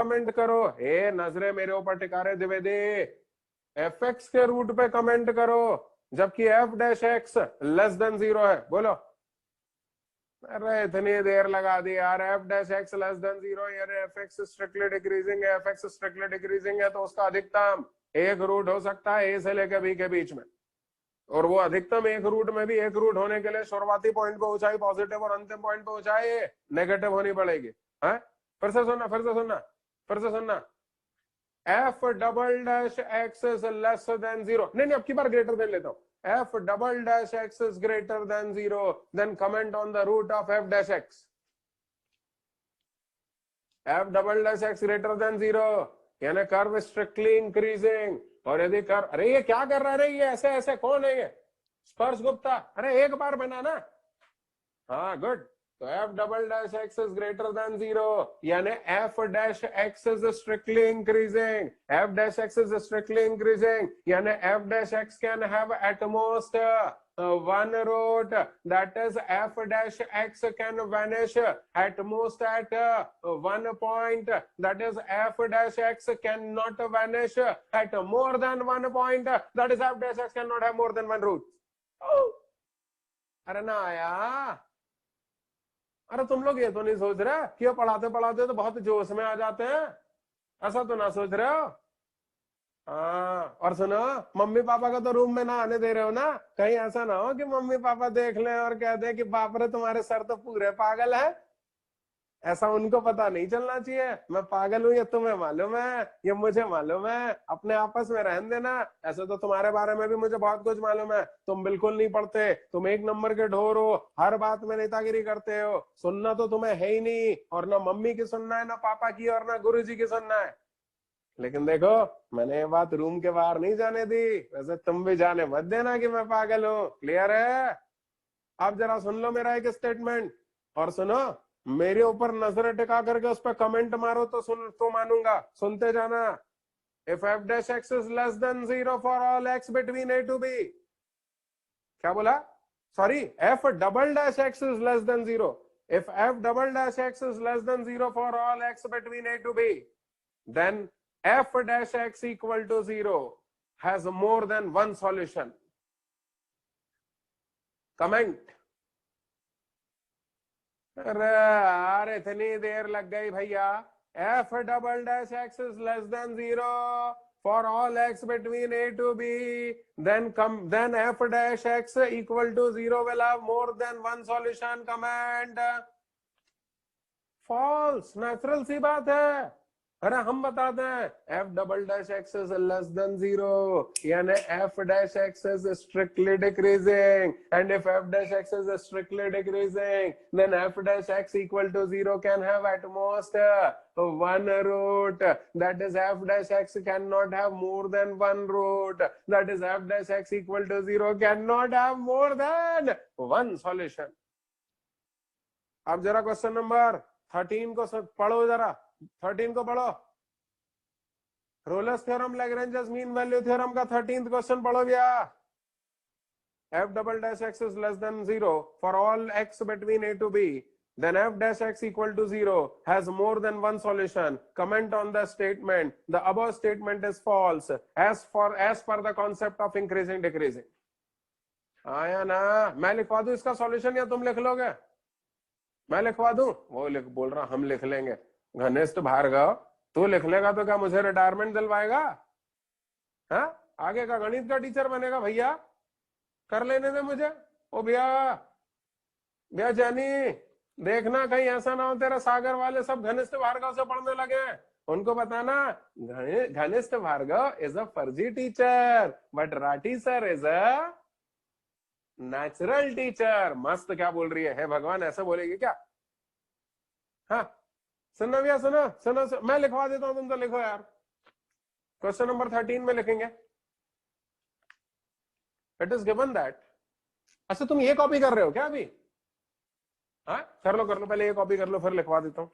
Comment करो। हे नजरे मेरे ऊपर टिका रहे द्विवेदी, एफ एक्स के रूट पे कमेंट करो, जबकि F dash x less than 0 है। बोलो। अरे इतनी देर लगा दी यार। F dash x less than 0, यार एफ एक्स स्ट्रिक्टली डिक्रीजिंग है, एफ एक्स स्ट्रिक्टली डिक्रीजिंग है, तो उसका अधिकतम एक रूट हो सकता है ए से लेकर बी के बीच में, और वो अधिकतम एक रूट में भी एक रूट होने के लिए शुरुआती पॉइंट पे ऊंचाई पॉजिटिव और अंतिम पॉइंट पे ऊंचाई नेगेटिव होनी पड़ेगी। है, फिर से सुनना, फिर से सुनना, फिर से सुनना। F double dash x is less than 0, नहीं अब की बार ग्रेटर देन लेता हूं। F double dash x is greater than 0, then comment on the root of f dash x. F double dash x greater than 0, यानी curve strictly increasing. और यदि curve, अरे ये क्या कर रहा है, ये ऐसे ऐसे कौन है ये? स्पर्श गुप्ता। अरे एक बार बना ना। हाँ गुड। तो f double dash x is greater than 0, यानी f dash x is strictly increasing. F dash x is strictly increasing, यानी f dash x can have at most one root, that is f dash x can vanish at most at 1 point, that is f dash x cannot vanish at more than 1 point, that is f dash x cannot have more than one root. अरे ना आया। अरे तुम लोग ये तो नहीं सोच रहे कि ये पढ़ाते पढ़ाते तो बहुत जोश में आ जाते हैं, ऐसा तो ना सोच रहे हो। हाँ, और सुनो, मम्मी पापा का तो रूम में ना आने दे रहे हो ना, कहीं ऐसा ना हो कि मम्मी पापा देख लें और कह दे कि बाप रे तुम्हारे सर तो पूरे पागल है। ऐसा उनको पता नहीं चलना चाहिए। मैं पागल हूं ये तुम्हें मालूम है, ये मुझे मालूम है, अपने आपस में रहने देना। ऐसे तो तुम्हारे बारे में भी मुझे बहुत कुछ मालूम है, तुम बिल्कुल नहीं पढ़ते, तुम एक नंबर के ढोर हो, हर बात में नेतागिरी करते हो, सुनना तो तुम्हें है ही नहीं, और ना मम्मी की सुनना है, ना पापा की, और ना गुरु जी की सुनना है। लेकिन देखो, मैंने ये बात रूम के बाहर नहीं जाने दी, वैसे तुम भी जाने मत देना कि मैं पागल हूं। क्लियर है? आप जरा सुन लो मेरा एक स्टेटमेंट, और सुनो, मेरे ऊपर नजर टिका करके उस पर कमेंट मारो तो सुन तो मानूंगा। सुनते जाना। If f dash x is less than 0 for all x between a to b, क्या बोला? Sorry, f double dash x is less than 0. If f double dash x is less than 0 for all x between a to b, then f dash x equal to 0 has more than one solution. Comment. अरे यार इतनी देर लग गई भैया। f double dash x is less than 0 for all x between a to b, then f dash x equal to 0 will have more than one solution. Comment. False. Natural सी बात है। अरे हम बताते हैं, f double dash x is less than 0, यानी f dash x is strictly decreasing, and if f dash x is strictly decreasing, then f dash x equal to 0 can have at most one root, that is f dash x cannot have more than one root, that is f dash x equal to 0 cannot have more than one solution. अब जरा question number 13 को पढ़ो, जरा 13 को पढ़ो। Rolle's theorem, Lagrange's mean value theorem का 13th question पढ़ो भैया। f double dash x is less than 0 for all x between a to b, then f dash x equal to 0 has more than one solution. Comment on the statement. The above statement is false as per the concept of increasing decreasing. आया ना? मैं लिखवा दूं इसका solution या तुम लिख लोगे? मैं लिखवा दूं? वो बोल रहा हम लिख लेंगे। घनिष्ठ भार्गव, तू लिख लेगा तो क्या मुझे रिटायरमेंट दिलवाएगा? हाँ, आगे का गणित का टीचर बनेगा भैया, कर लेने दे मुझे। ओ भैया, भैया जानी, देखना कहीं ऐसा ना हो तेरा सागर वाले सब घनिष्ठ भार्गव से पढ़ने लगे। उनको बताना घनिष्ठ भार्गव इज अ फर्जी teacher, but Rathi sir is a natural teacher. मस्त, क्या बोल रही है भगवान, ऐसा बोलेगी क्या? हाँ सुनो भैया, सुनो सुनो, मैं लिखवा देता हूं, तुम तो लिखो यार। क्वेश्चन नंबर 13 में लिखेंगे, इट इज गिवन दैट। अच्छा तुम ये कॉपी कर रहे हो क्या अभी? हाँ कर लो कर लो, पहले ये कॉपी कर लो, फिर लिखवा देता हूं।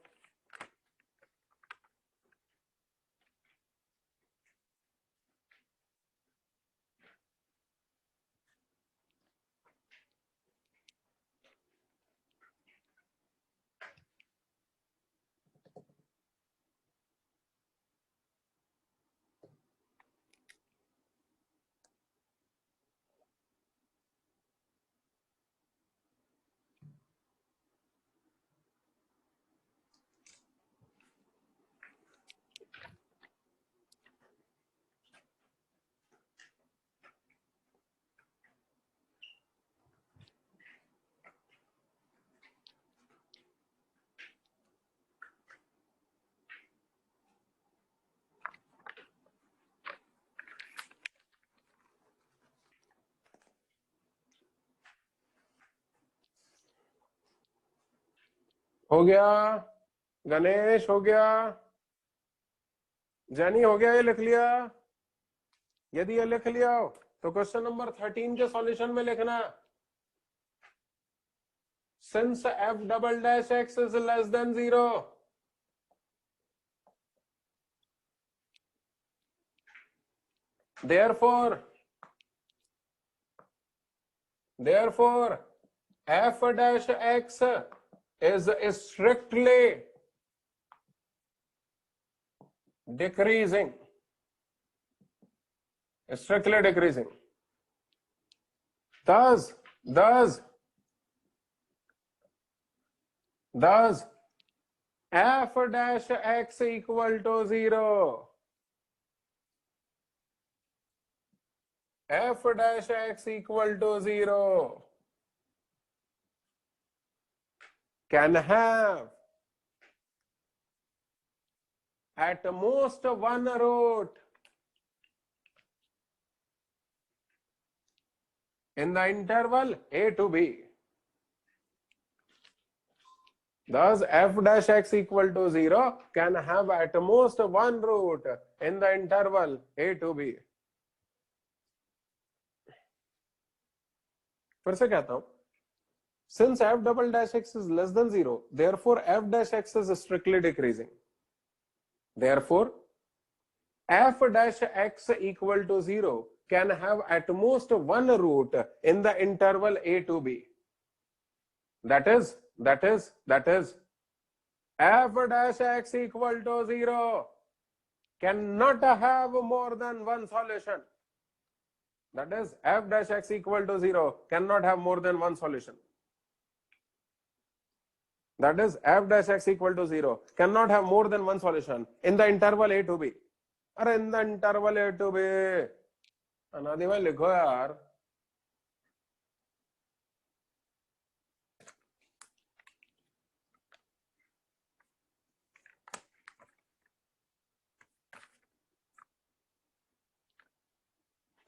हो गया, गणेश हो गया, जैनी हो गया, ये लिख लिया? यदि ये लिख लिया हो तो क्वेश्चन नंबर 13 के सॉल्यूशन में लिखना, since f double dash x is less than 0, therefore f dash x is strictly decreasing, thus f dash x equal to 0, f dash x equal to 0 can have at most one root in the interval a to b. Thus, f dash x equal to 0 can have at most one root in the interval a to b. फिर से कहता हूं, since f double dash x is less than 0, therefore f dash x is strictly decreasing. Therefore, f dash x equal to 0 can have at most one root in the interval a to b. That is f dash x equal to 0 cannot have more than one solution. That is, f dash x equal to 0 cannot have more than one solution. That is, f dash x equal to 0 cannot have more than one solution in the interval a to b. अरे in the interval a to b, अनादि भाई लिखो यार.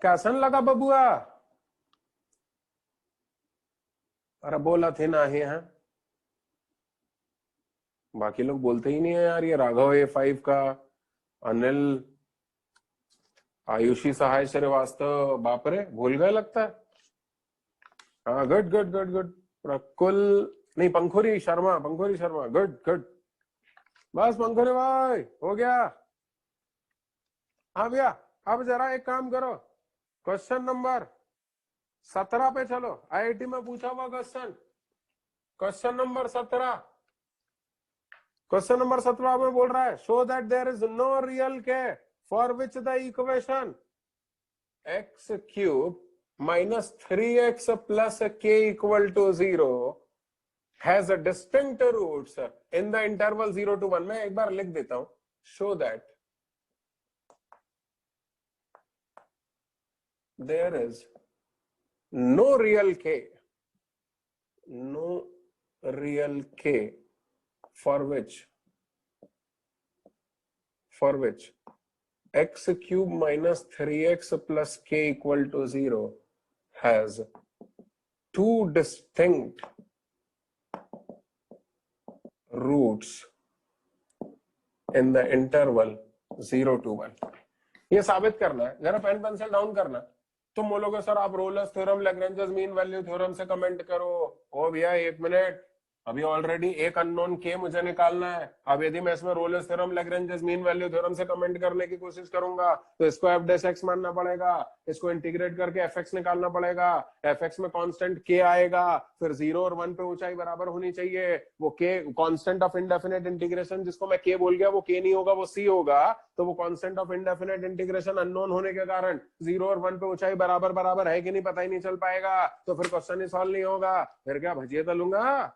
कैसन लगा बबुआ? अरे बोला थे ना ही है, बाकी लोग बोलते ही नहीं है यार. ये राघव A5 का, अनिल, आयुषी सहाय श्रीवास्तव, बाप रे भूल गए लगता है. हाँ, गुड गुड गुड गुड. प्रकुल नहीं, पंखुरी शर्मा, गुड गुड. बस पंखुरी भाई हो गया. हाँ भैया, अब जरा एक काम करो, क्वेश्चन नंबर 17 पे चलो. आईआईटी में पूछा हुआ क्वेश्चन, क्वेश्चन नंबर 17 में बोल रहा है, show that there is no real k for which the equation x cube minus 3x plus k equal to 0 has a distinct roots in the interval 0 to 1. मैं एक बार लिख देता हूं, show that there is no real k for which x cube minus 3x plus k equal to 0 has two distinct roots in the interval 0 to 1. ये साबित करना है, जरा पेन पेंसिल डाउन करना. तुम बोलोगे सर आप Rolle's theorem, Lagrange's mean value theorem से कमेंट करो. ओ भैया एक मिनट, अभी ऑलरेडी एक अननोन के मुझे निकालना है. अब यदि मैं इसमें Rolle's theorem, Lagrange's mean value theorem से कमेंट करने की कोशिश करूंगा तो इसको f डैश x मानना पड़ेगा, इसको इंटीग्रेट करके fx निकालना पड़ेगा. fx में कांस्टेंट k आएगा, फिर 0 और 1 पे ऊंचाई बराबर होनी चाहिए. वो k constant of indefinite integration, जिसको मैं k बोल गया, वो k नहीं होगा, वो c होगा. तो वो constant of indefinite integration unknown होने के कारण 0 और 1 पे ऊंचाई बराबर है कि नहीं पता ही नहीं चल पाएगा. तो फिर क्वेश्चन ही सॉल्व नहीं होगा. फिर क्या भजिए तलूंगा.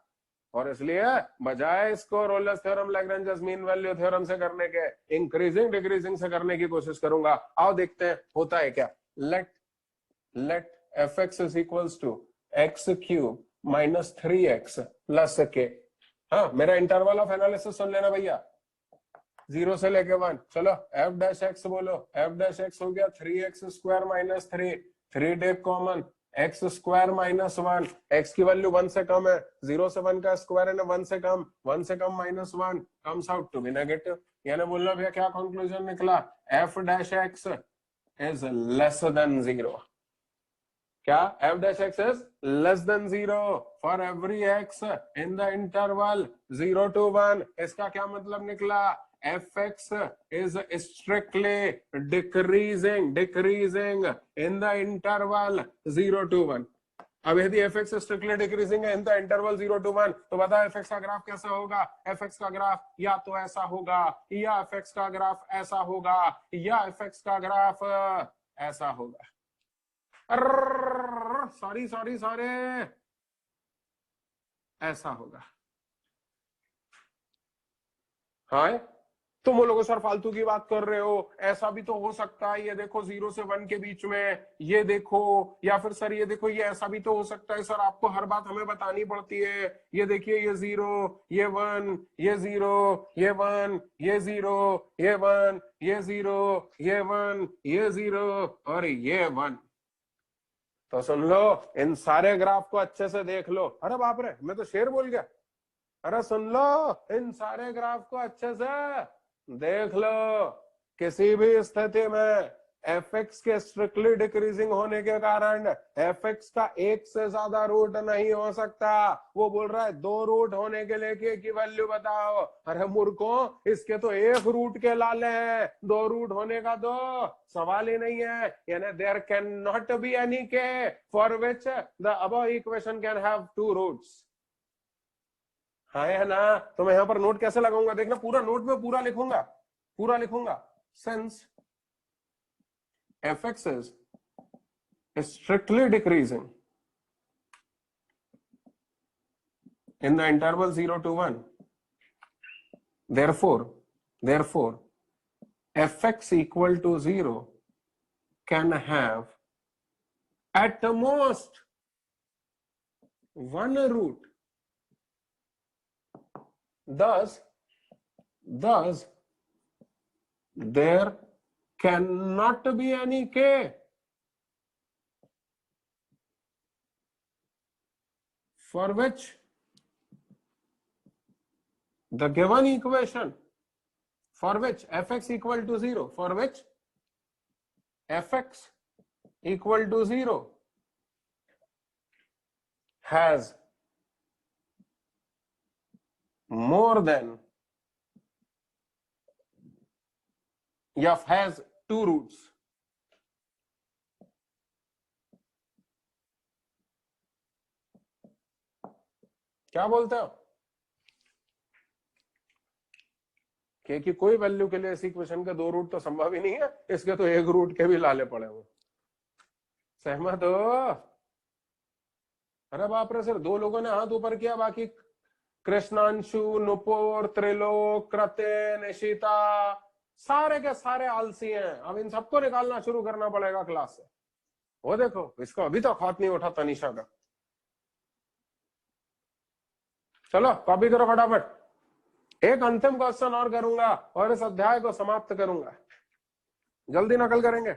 और इसलिए बजाय इसको Rolle's theorem, Lagrange's mean value theorem से करने के, इंक्रीजिंग डिक्रीजिंग से करने की कोशिश करूंगा. आओ देखते हैं होता है क्या. Let fx is equals to x cube minus 3x plus k. हाँ, मेरा इंटरवल ऑफ एनालिसिस सुन लेना भैया, 0 से लेके 1. चलो f डैश x बोलो. f डैश x हो गया 3x square minus 3 take common, x square minus one, x की वैल्यू 1 से कम है, 0 से 1 का स्क्वायर है ना 1 से कम, 1 से कम minus 1 comes out to be negative. यानी बोलना भैया क्या कंक्लूजन निकला, f dash x is less than 0। क्या f dash x is less than 0 for every x in the interval 0 to 1। इसका क्या मतलब निकला, fx is strictly decreasing in the interval 0 to 1। अब यदि fx स्ट्रिक्टली डिक्रीजिंग है in the interval 0 to 1, तो बता fx का ग्राफ कैसा होगा। fx का ग्राफ या तो ऐसा होगा, या fx का ग्राफ ऐसा होगा, या fx का ग्राफ ऐसा होगा। सॉरी सॉरी सॉरी, ऐसा होगा। हाँ तुम वो लोगों सर फालतू की बात कर रहे हो, ऐसा भी तो हो सकता है, ये देखो 0 से 1 के बीच में, ये देखो, या फिर सर ये देखो ये ऐसा भी तो हो सकता है। सर आपको हर बात हमें बतानी पड़ती है, ये देखिए ये 0 ये 1 ये 0 ये 1 ये 0 ये 1 ये 0 ये 1 ये 0 और ये 1। तो सुन लो, इन सारे ग्राफ को अच्छे से देख लो। अरे बाप रे, मैं तो शेर बोल गया। अरे सुन लो, इन सारे ग्राफ को अच्छे से देख लो। किसी भी स्थिति में fx के स्ट्रिक्टली डिक्रीजिंग होने के कारण fx का एक से ज्यादा रूट नहीं हो सकता। वो बोल रहा है 2 रूट होने के लिए की वैल्यू बताओ। अरे मूर्खों, इसके तो 1 रूट के लाले हैं, 2 रूट होने का तो सवाल ही नहीं है। यानी there can not be any k for which the above equation can have 2 roots. हाँ है ना। तो मैं यहां पर नोट कैसे लगाऊंगा, देखना पूरा नोट में पूरा लिखूंगा, पूरा लिखूंगा। Since fx is strictly decreasing in the interval 0 to 1, therefore fx equal to 0 can have at most 1 root। thus there cannot be any k for which the given equation for which fx equal to 0, for which fx equal to 0 has more than has 2 roots। क्या बोलते हो कि कोई value के लिए इस equation के 2 root तो संभव ही नहीं है, इसके तो 1 रूट के भी लाले पड़े हुए। सहमत हो। अरे बाप रे, सिर्फ 2 लोगों ने हाथ ऊपर किया, बाकी कृष्णांशु, नुपुर, त्रिलोक, कृतिन, निशिता सारे के सारे आलसी हैं। अब इन सबको निकालना शुरू करना पड़ेगा क्लास से। वो देखो, इसको अभी तक हाथ नहीं उठा तनिषा का। चलो कॉपी करो फटाफट। एक अंतिम क्वेश्चन और करूंगा और इस अध्याय को समाप्त करूंगा। जल्दी नकल करेंगे।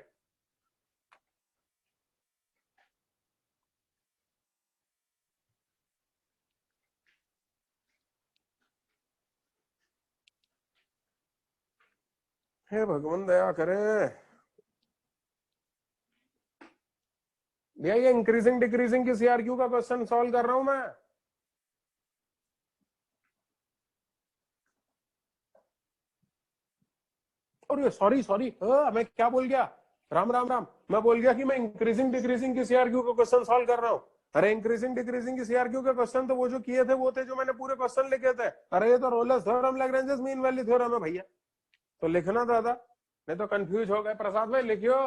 हे भगवान दया करे। भैया ये इंक्रीजिंग डिक्रीजिंग की सीआरक्यू का क्वेश्चन सॉल्व कर रहा हूं मैं। और सॉरी सॉरी, मैं क्या बोल गया, राम राम राम, मैं बोल गया कि मैं इंक्रीजिंग डिक्रीजिंग की सीआरक्यू का क्वेश्चन सॉल्व कर रहा हूं। अरे इंक्रीजिंग डिक्रीजिंग की सीआरक्यू के क्वेश्चन तो वो जो किए थे वो थे जो मैंने पूरे क्वेश्चन लिखे थे। अरे ये तो rollers theorem, Lagrange mean value theorem है भैया, तो लिखना दादा, नहीं तो कंफ्यूज हो गए। प्रसाद भाई लिखियो।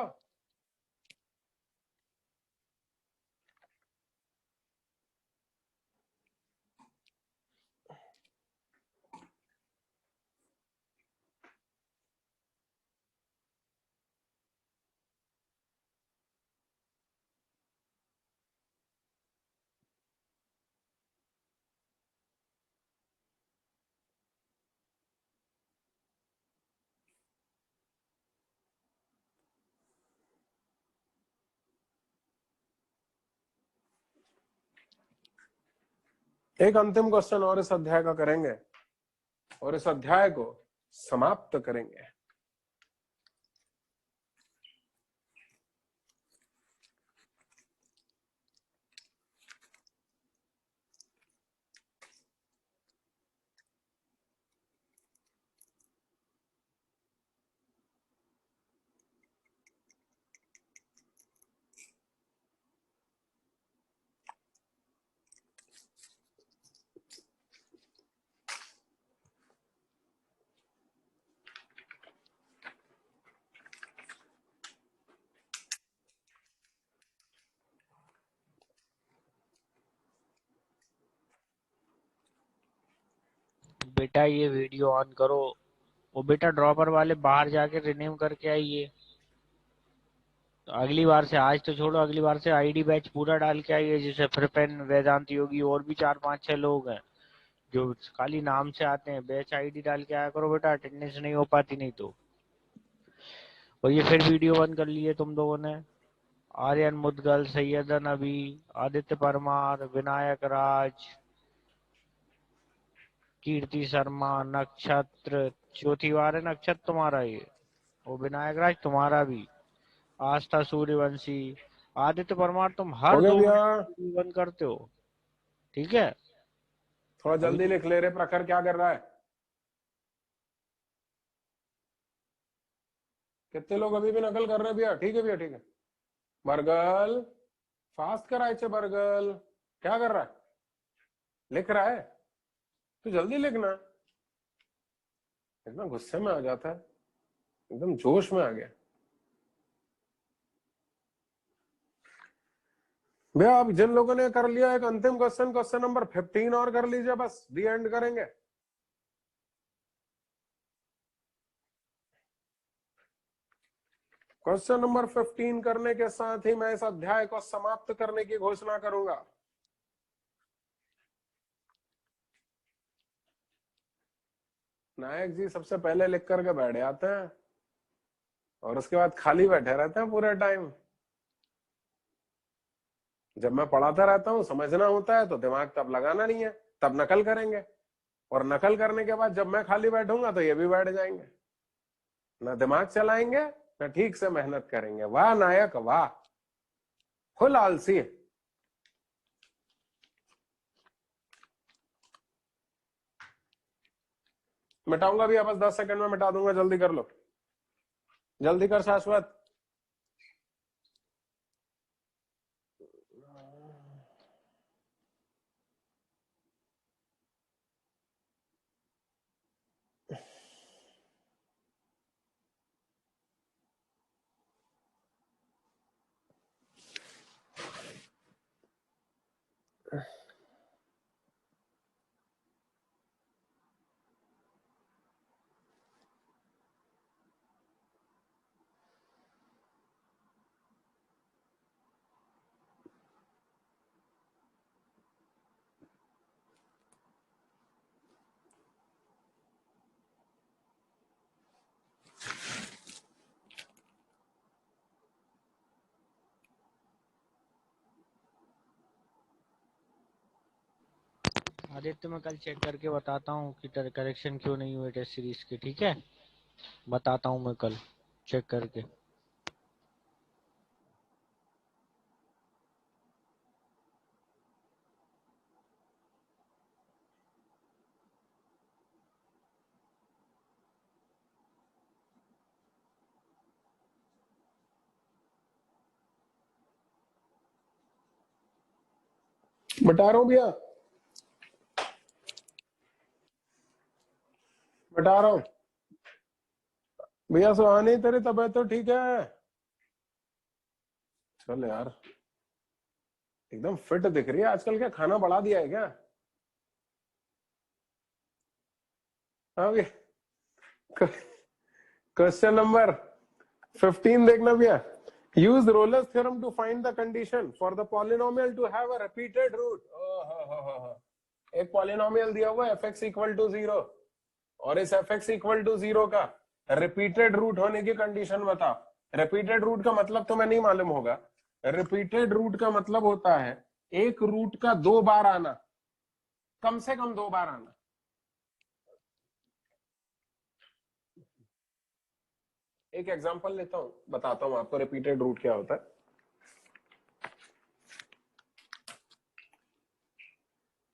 एक अंतिम क्वेश्चन और इस अध्याय का करेंगे और इस अध्याय को समाप्त करेंगे। बेटा ये वीडियो ऑन करो। वो बेटा ड्रॉपर वाले बाहर जाके रिन्यू करके आइए। तो अगली बार से, आज तो छोड़ो, अगली बार से आईडी बैच पूरा डाल के आइए। जैसे फ्रिपेन, वेदांत योगी और भी 4-5-6 लोग हैं जो खाली नाम से आते हैं। बैच आईडी डाल के आया करो बेटा, अटेंडेंस नहीं हो पाती नहीं तो। और ये फिर वीडियो बंद कर लिए तुम लोगों ने। आर्यन मुदगल, सैयदन नबी, आदित्य परमार, विनायक राज, कीर्ति शर्मा, नक्षत्र, चौथी बार है नक्षत्र तुम्हारा ये। वो विनायक राज तुम्हारा भी, आस्था सूर्यवंशी, आदित्य परमार, तुम हो हर गया 2 भैया? मिनट वीडियो बंद करते हो। ठीक है, थोड़ा अभी जल्दी तो लिख ले रे। प्रखर क्या कर रहा है? कितने लोग अभी भी नकल कर रहे हैं भैया? ठीक है भैया, ठीक है। बरगल फास्ट करायचे। बरगल क्या कर रहा है? लिख रहा है? तू जल्दी लिखना। इतना गुस्से में आ जाता है, एकदम जोश में आ गया भैया। अब जिन लोगों ने कर लिया, एक अंतिम क्वेश्चन, क्वेश्चन नंबर 15 और कर लीजिए, बस दी एंड करेंगे। क्वेश्चन नंबर 15 करने के साथ ही मैं इस अध्याय को समाप्त करने की घोषणा करूंगा। नायक जी सबसे पहले लिख करके बैठ जाते हैं और उसके बाद खाली बैठे रहते हैं पूरे टाइम। जब मैं पढ़ाता रहता हूँ, समझना होता है तो दिमाग तब लगाना नहीं है, तब नकल करेंगे। और नकल करने के बाद जब मैं खाली बैठूंगा तो ये भी बैठ जाएंगे। ना दिमाग चलाएंगे, ना ठीक से मेहनत करेंगे। वाह नायक वाह, फुल आलसी। मिटाऊंगा भी, बस 10 सेकंड में मिटा दूंगा। जल्दी कर लो, जल्दी कर शाश्वत। आदित्य मैं कल चेक करके बताता हूँ कि करेक्शन क्यों नहीं हुए टेस्ट सीरीज के। ठीक है, बताता हूँ मैं कल चेक करके। मिटा रहा हूं भैया, मिटा रहा हूं भैया। सुहानी तेरी तबीयत तो ठीक है? चल यार, एकदम फिट दिख रही है आजकल। क्या खाना बढ़ा दिया है क्या? हाँ भैया। क्वेश्चन नंबर 15 देखना भैया। Use Rolle's theorem to find the condition for the polynomial to have a repeated root. एक पॉलिनोमियल दिया हुआ एफ एक्स इक्वल टू 0 और इस एफ एक्स इक्वल टू 0 का रिपीटेड रूट होने की कंडीशन बता। रिपीटेड रूट का मतलब तुम्हें नहीं मालूम होगा। रिपीटेड रूट का मतलब होता है एक रूट का 2 बार आना। कम से कम 2 बार आना। एक एग्जांपल लेता हूं, बताता हूं आपको रिपीटेड रूट क्या होता है।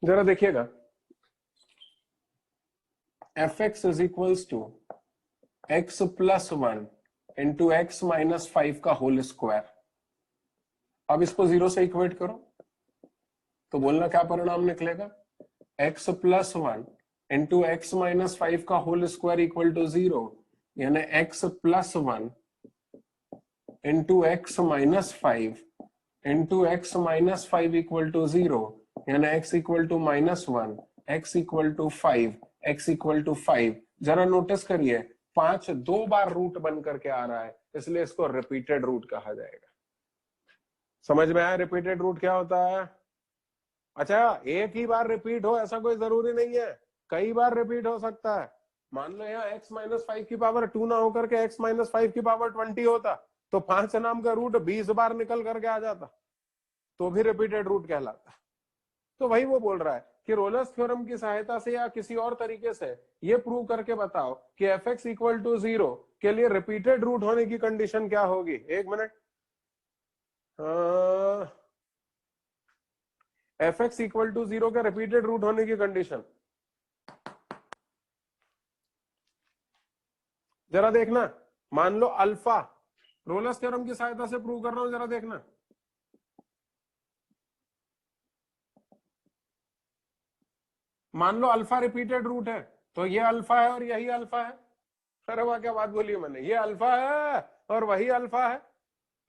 जरा देखिएगा, fx is equals to x plus 1 into x minus 5 का होल स्क्वायर। अब इसको 0 से इक्वेट करो तो बोलना क्या परिणाम निकलेगा, x plus 1 into x minus 5 का होल स्क्वायर इक्वल टू 0, यानी x plus 1 into x minus 5 into x minus 5 equal to 0, यानी x equal to -1, x equal to 5, x equal to 5। जरा नोटिस करिए 5 2 बार रूट बन करके आ रहा है, इसलिए इसको रिपीटेड रूट कहा जाएगा। समझ में आया रिपीटेड रूट क्या होता है? अच्छा, एक ही बार रिपीट हो ऐसा कोई जरूरी नहीं है, कई बार रिपीट हो सकता है। मान लो यहाँ x माइनस 5 की पावर 2 ना होकर के x माइनस 5 की पावर 20 होता, तो 5 नाम का रूट 20 बार निकल करके आ जाता, तो भी रिपीटेड रूट कहलाता। तो वही वो बोल रहा है कि रोलर्स थ्योरम की सहायता से या किसी और तरीके से ये प्रूव करके बताओ कि fx इक्वल टू 0 के लिए रिपीटेड रूट होने की कंडीशन क्या होगी। एक मिनट, fx इक्वल टू 0 का रिपीटेड रूट होने की कंडीशन जरा देखना। मान लो अल्फा, रोलर्स थ्योरम की सहायता से प्रूव कर रहा हूं, जरा देखना। मान लो अल्फा रिपीटेड रूट है, तो ये अल्फा है और यही अल्फा है। अरे वाह, क्या बात बोली मैंने, ये अल्फा है और वही अल्फा है,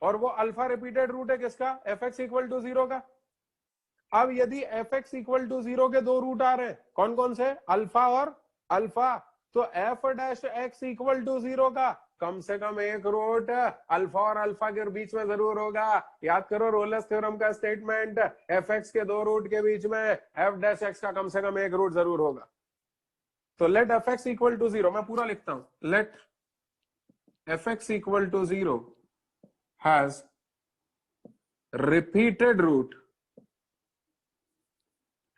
और वो अल्फा रिपीटेड रूट है किसका, fx इक्वल टू 0 का। अब यदि fx इक्वल टू 0 के 2 रूट आ रहे हैं, कौन कौन से, अल्फा और अल्फा, तो f dash x equal to 0 का कम से कम एक रूट अल्फा और अल्फा के बीच में जरूर होगा। याद करो रोलर्स थ्योरम का स्टेटमेंट, fx के 2 रूट के बीच में f डैश x का कम से कम एक रूट जरूर होगा। तो लेट fx इक्वल टू 0, मैं पूरा लिखता हूं, let fx equal to 0 has repeated root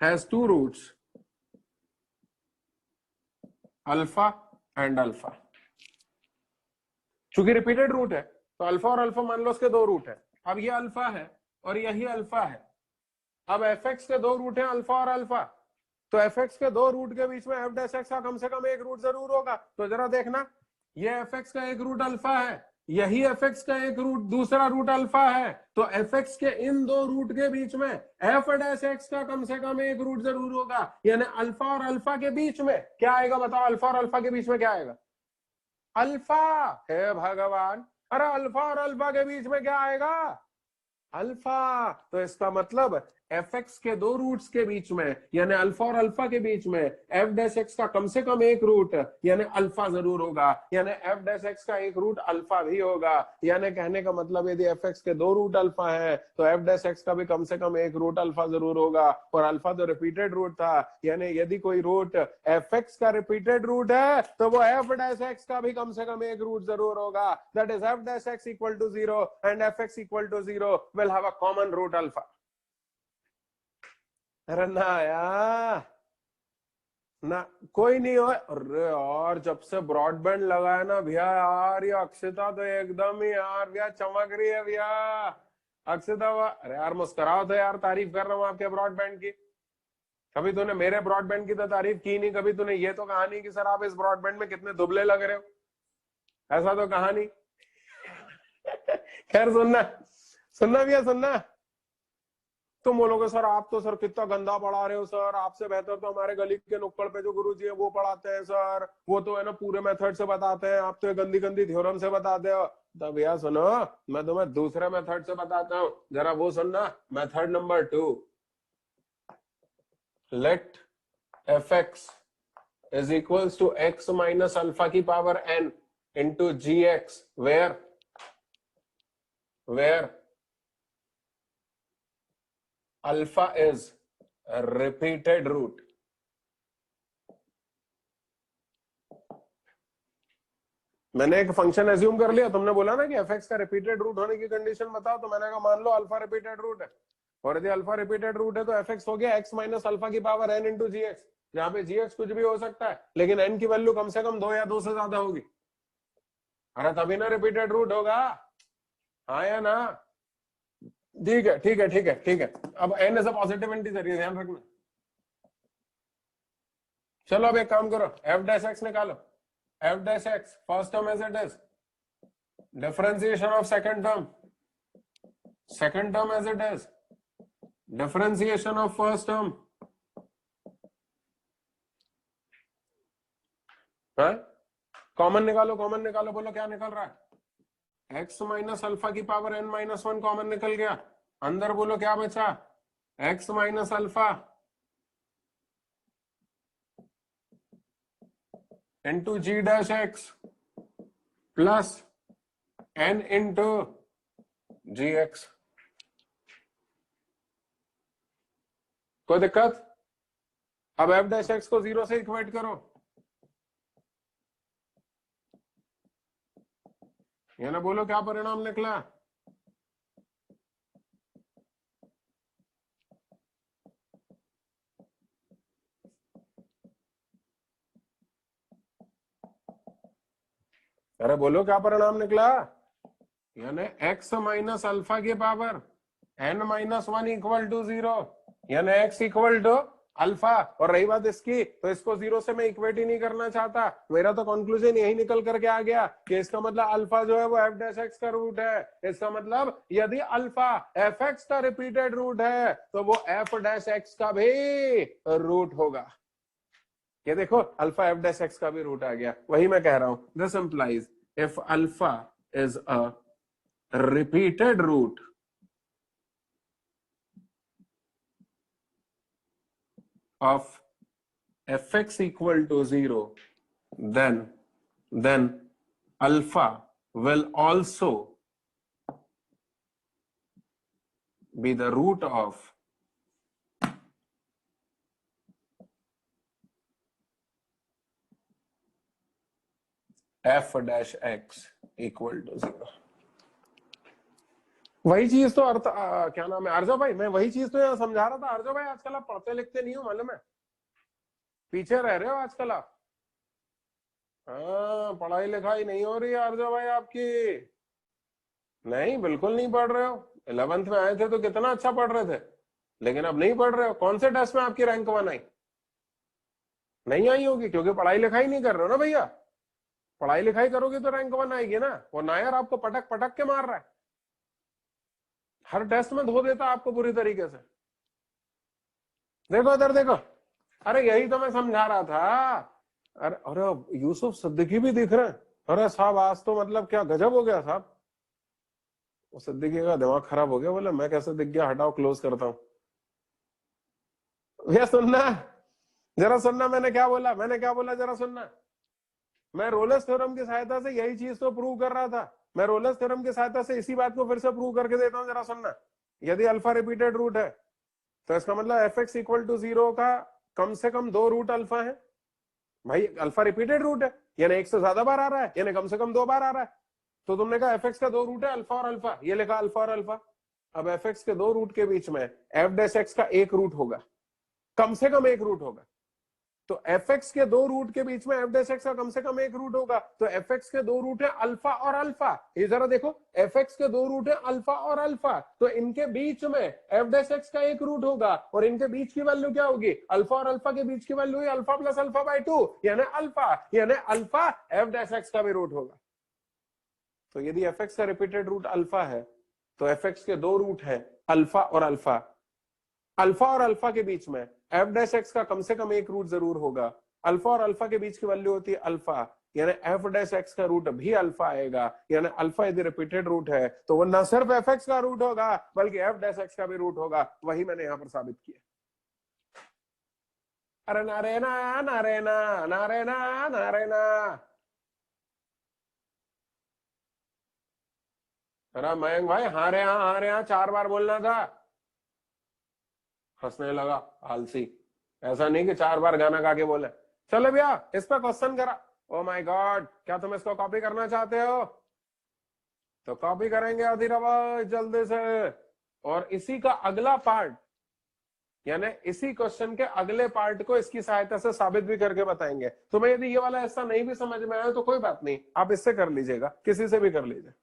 has 2 roots alpha and alpha. चूंकि रिपीटेड रूट है तो अल्फा और अल्फा मान लो उसके 2 रूट है। अब ये अल्फा है और यही अल्फा है। अब fx के 2 रूट हैं अल्फा और अल्फा, तो fx के 2 रूट के बीच में f डैश x का कम से कम एक रूट जरूर होगा। तो जरा देखना, ये fx का एक रूट अल्फा है, यही fx का एक रूट दूसरा रूट अल्फा है, तो fx के इन 2 रूट के बीच में f डैश x का कम से कम एक रूट जरूर होगा। यानी अल्फा और अल्फा के बीच में क्या आएगा, बताओ, अल्फा और अल्फा के बीच में क्या आएगा, अल्फा। हे भगवान, अरे अल्फा और अल्फा के बीच में क्या आएगा, अल्फा। तो इसका मतलब fx के 2 रूट्स के बीच में यानी अल्फा और अल्फा के बीच में f डैश x का कम से कम एक रूट यानी अल्फा जरूर होगा, यानी f डैश x का एक रूट अल्फा भी होगा। यानी कहने का मतलब यदि fx के 2 रूट अल्फा है तो f डैश x का भी कम से कम एक रूट अल्फा जरूर होगा, और अल्फा तो रिपीटेड रूट था। यानी यदि कोई रूट fx का रिपीटेड रूट है तो वो f डैश x का भी कम से कम एक रूट जरूर होगा। That is f dash x equal to 0 and fx equal to 0 will have a common root alpha। अरे ना यार, ना कोई नहीं हो। अरे यार, जब से ब्रॉडबैंड लगा है ना भैया, यार ये अक्षिता तो एकदम ही यार भैया चमक रही है भैया। अक्षिता, अरे यार मुस्कुराओ तो यार, तारीफ कर रहा हूँ आपके ब्रॉडबैंड की। कभी तूने मेरे ब्रॉडबैंड की तो तारीफ की नहीं, कभी तूने ये तो कहा नहीं कि सर आप इस ब्रॉडबैंड में कितने दुबले लग रहे हो, ऐसा तो कहा नहीं। खैर सुनना सुनना भैया सुनना, तुम बोलोगे सर आप तो सर कितना गंदा पढ़ा रहे हो सर, आपसे बेहतर तो हमारे गली के नुक्कड़ पे जो गुरुजी है वो पढ़ाते हैं सर, वो तो है ना पूरे मेथड से बताते हैं, आप तो गंदी गंदी थ्योरम से बताते हो। तो भैया सुनो, मैं तुम्हें दूसरे मेथड से बताता हूँ, जरा वो सुनना। Method number 2, let fx is equals to x minus alpha की power n into gx where alpha is repeated root. मैंने एक फंक्शन एज्यूम कर लिया, तुमने बोला ना कि fx का रिपीटेड रूट होने की कंडीशन बताओ, तो मैंने कहा मान लो अल्फा रिपीटेड रूट है, और यदि अल्फा रिपीटेड रूट है तो एफ एक्स हो गया एक्स माइनस अल्फा की पावर एन इंटू जी एक्स, जहां पे जी एक्स कुछ भी हो सकता है, लेकिन एन की वैल्यू कम से कम 2 या 2 से ज्यादा होगी। अरे तभी ना रिपीटेड रूट होगा, हाँ या ना? ठीक है ठीक है ठीक है ठीक है। अब n as a positive integer, ये ध्यान रखना। चलो अब एक काम करो, एफ डैश एक्स निकालो। F dash x first term as it is, differentiation of second term as it is, differentiation of first term, common निकालो, कॉमन निकालो, बोलो क्या निकल रहा है? एक्स माइनस अल्फा की power n minus one common निकल गया, अंदर बोलो क्या बचा? X minus alpha into g dash x plus N into जी एक्स। कोई दिक्कत? अब एफ डैश एक्स को 0 से इक्वेट करो, ये ना बोलो क्या परिणाम निकला? अरे बोलो क्या परिणाम निकला? यानी x माइनस अल्फा की power n minus one equal to 0, यानी x इक्वल टू अल्फा। और रही बात इसकी, तो इसको 0 से मैं इक्वेट ही नहीं करना चाहता, मेरा तो कंक्लूजन यही निकल करके आ गया कि इसका मतलब अल्फा जो है वो एफ डैश एक्स का रूट है। इसका मतलब यदि अल्फा एफ एक्स का रिपीटेड रूट है तो वो एफ डैश एक्स का भी रूट होगा। ये देखो अल्फा एफ डैश एक्स का भी रूट आ गया, वही मैं कह रहा हूं। This implies if alpha is a repeated root of fx equal to 0, then alpha will also be the root of f dash x equal to 0। वही चीज तो क्या नाम है आर्जव भाई, मैं वही चीज तो यहाँ समझा रहा था। आर्जव भाई आजकल आप पढ़ते लिखते नहीं हो, मालूम है, पीछे रह रहे हो आजकल आप। हाँ, पढ़ाई लिखाई नहीं हो रही है आर्जव भाई आपकी, नहीं बिल्कुल नहीं पढ़ रहे हो। 11th में आए थे तो कितना अच्छा पढ़ रहे थे, लेकिन अब नहीं पढ़ रहे हो। कौन से टेस्ट में आपकी रैंक 1 आई? नहीं आई होगी क्योंकि पढ़ाई लिखाई नहीं कर रहे हो ना भैया। पढ़ाई लिखाई करोगे तो रैंक 1 आएगी ना। वो नायर आपको पटक पटक के मार रहा है, हर टेस्ट में धो देता आपको बुरी तरीके से। देखो इधर देखो, अरे यही तो मैं समझा रहा था। अरे अरे यूसुफ सिद्दीकी भी दिख रहे हैं। अरे साहब आज तो मतलब क्या गजब हो गया साहब। वो सिद्दीकी का दिमाग खराब हो गया, बोले मैं कैसे दिख गया, हटाओ क्लोज करता हूं। भैया सुनना, जरा सुनना, मैंने क्या बोला, मैंने क्या बोला जरा सुनना। मैं रोलेस थ्योरम की सहायता से यही चीज तो प्रूव कर रहा था। मैं रोलेस थ्योरम की सहायता से इसी बात को फिर से प्रूव करके देता हूं, जरा सुनना। यदि अल्फा रिपीटेड रूट है तो इसका मतलब एफ एक्स इक्वल टू 0 का कम से कम 2 रूट अल्फा है। भाई अल्फा रिपीटेड रूट है, यानी 1 से ज्यादा बार आ रहा है, यानी कम से कम 2 बार आ रहा है। तो तुमने कहा एफ एक्स का 2 रूट है, अल्फा और अल्फा, ये लिखा अल्फा और अल्फा। अब एफ एक्स के 2 रूट के बीच में एफ डैश एक्स का 1 रूट होगा, कम से कम 1 रूट होगा। तो एफ एक्स के 2 रूट के बीच में एफ डैश एक्स का कम से कम 1 रूट होगा। तो एफ एक्स के 2 रूट है अल्फा और अल्फा, ये जरा देखो, एफ एक्स के 2 रूट है अल्फा और अल्फा, तो इनके बीच में एफ डैश एक्स का 1 रूट होगा। और इनके बीच की वैल्यू क्या होगी? अल्फा और अल्फा के बीच की वैल्यू है अल्फा प्लस अल्फा बाय 2, यानी अल्फा, यानी अल्फा एफ डैश एक्स का भी रूट होगा। तो यदि एफ एक्स का रिपीटेड रूट अल्फा है तो एफ एक्स के 2 रूट है अल्फा और अल्फा, अल्फा और अल्फा के बीच में एफ डैश एक्स का कम से कम 1 रूट जरूर होगा। अल्फा और अल्फा के बीच की वैल्यू होती है अल्फा, यानी एफ डैश एक्स का रूट भी अल्फा आएगा। यानी अल्फा यदि रिपीटेड रूट है तो वो न सिर्फ एफ एक्स का रूट होगा बल्कि एफ डैश एक्स का भी रूट होगा। वही मैंने यहां पर साबित किया। अरे नारेना नारेना नारेना नारेना, अरे मयंक भाई हारे यहाँ 4 बार बोलना था। हंसने लगा आलसी, ऐसा नहीं कि 4 बार गाना गा के बोले। चलो भैया इस पर क्वेश्चन करा। ओ माय गॉड, क्या तुम इसको कॉपी करना चाहते हो? तो कॉपी करेंगे अधीर आवाज जल्दी से। और इसी का अगला पार्ट, यानी इसी क्वेश्चन के अगले पार्ट को इसकी सहायता से साबित भी करके बताएंगे। तुम्हें यदि ये वाला ऐसा नहीं भी समझ में आया तो कोई बात नहीं, आप इससे कर लीजिएगा, किसी से भी कर लीजिए।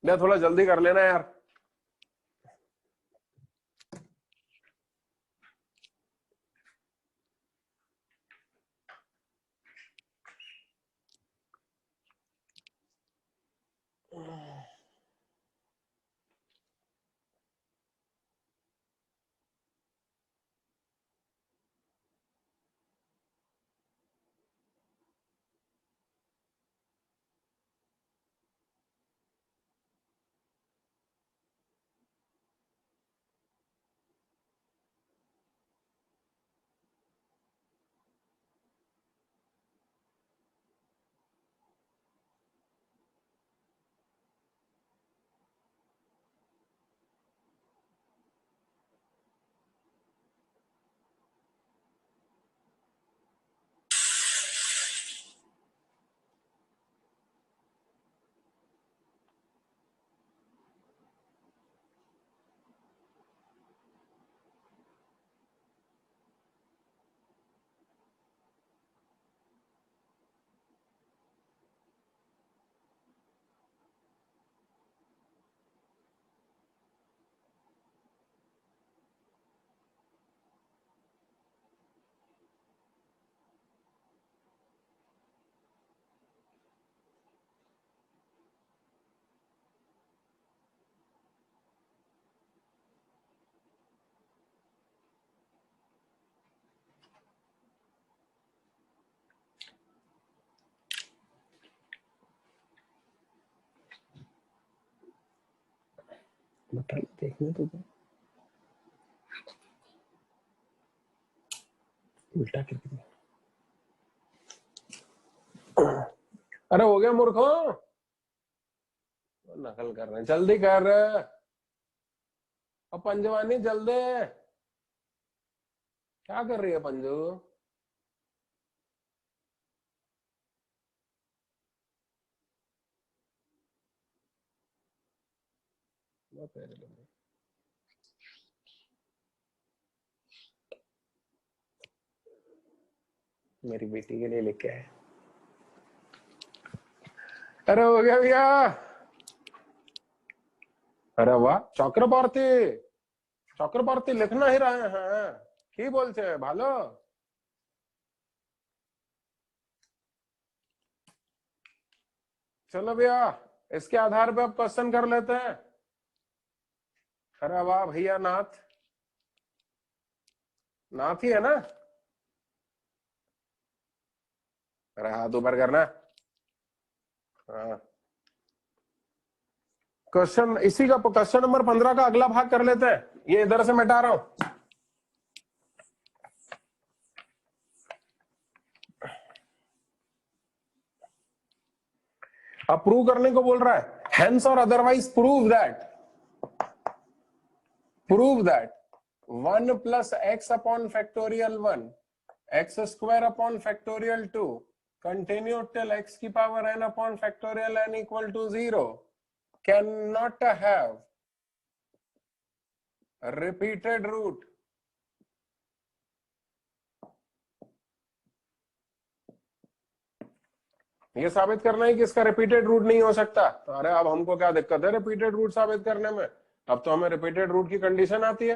मैं थोड़ा जल्दी कर लेना यार। देखने तो उल्टा कर दिया। अरे हो गया मूर्खों, नकल कर रहे हैं, जल्दी कर। अब पंजवानी जल्दी, क्या कर रही है पंजू? मेरी बेटी के लिए लेके आए। अरे हो गया भैया। अरे वाह, चक्रवर्ती, चक्रवर्ती लिखना ही रहे हैं, की बोलते हैं भालो। चलो भैया, इसके आधार पे अब क्वेश्चन कर लेते हैं। अरे वाह भैया, नाथ, नाथ ही है ना? अरे हाथ ऊपर करना। हाँ, क्वेश्चन इसी का, क्वेश्चन नंबर 15 का अगला भाग कर लेते हैं। ये इधर से मिटा रहा हूं। अब प्रूव करने को बोल रहा है, हेंस और otherwise prove that 1 plus x upon factorial 1 x square upon factorial 2 continued till x की power n upon factorial n equal to 0 cannot have repeated root ये साबित करना है कि इसका रिपीटेड रूट नहीं हो सकता। तो अरे अब हमको क्या दिक्कत है रिपीटेड रूट साबित करने में? अब तो हमें रिपीटेड रूट की कंडीशन आती है।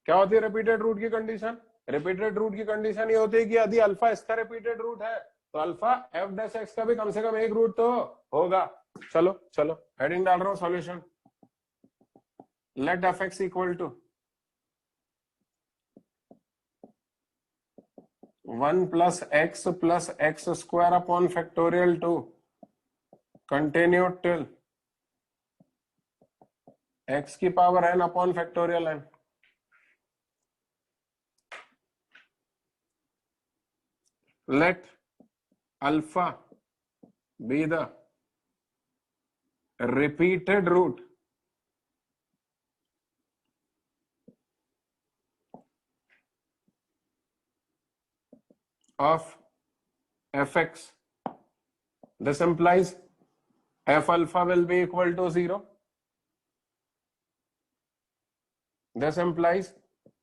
क्या होती है रिपीटेड रूट की कंडीशन? रिपीटेड रूट की कंडीशन ये होती है कि यदि अल्फा इसका रिपीटेड रूट है तो अल्फा एफ डैश एक्स का भी कम से कम एक रूट तो होगा। चलो चलो हेडिंग डाल रहा हूं, solution. Let f x equal to 1 plus x square upon factorial 2 continued till x की power n upon factorial n। Let alpha be the repeated root of fx. This implies f alpha will be equal to 0. This implies